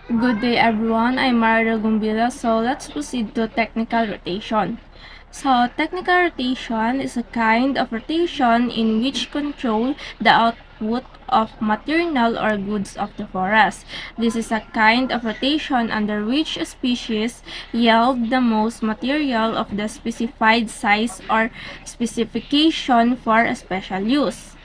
Good day everyone, I'm Mario Gumbila. So let's proceed to technical rotation. So technical rotation is a kind of rotation in which control the output of material or goods of the forest. This is a kind of rotation under which a species yield the most material of the specified size or specification for a special use.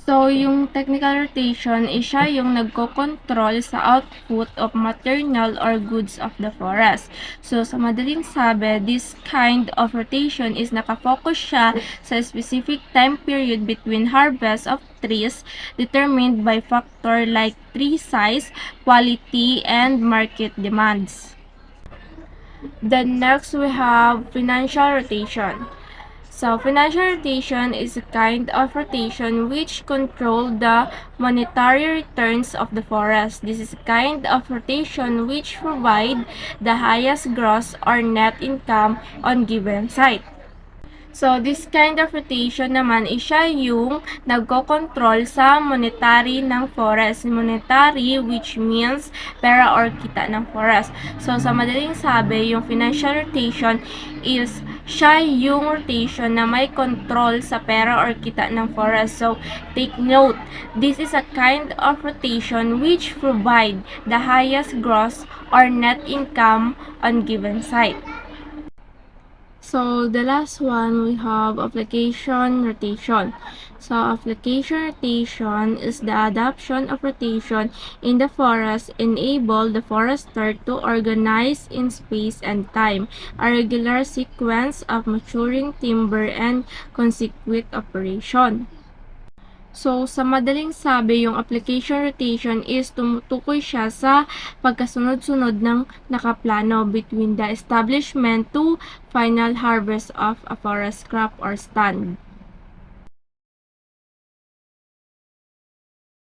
So, yung technical rotation is siya yung nagko-control sa output of material or goods of the forest. So, sa madaling sabi, this kind of rotation is nakafocus siya sa specific time period between harvest of trees determined by factor like tree size, quality, and market demands. Then next we have financial rotation. So, financial rotation is a kind of rotation which control the monetary returns of the forest. This is a kind of rotation which provide the highest gross or net income on given site. So, this kind of rotation naman is siya yung nagko-control sa monetary ng forest. Monetary which means pera or kita ng forest. So, sa madaling sabi, yung financial rotation is siya yung rotation na may control sa pera or kita ng forest. So, take note, this is a kind of rotation which provide the highest gross or net income on given site. So, the last one, we have application rotation. So, application rotation is the adoption of rotation in the forest enable the forester to organize in space and time a regular sequence of maturing timber and consequent operation. So, sa madaling sabi, yung application rotation is tumutukoy siya sa pagkasunod-sunod ng nakaplano between the establishment to final harvest of a forest crop or stand.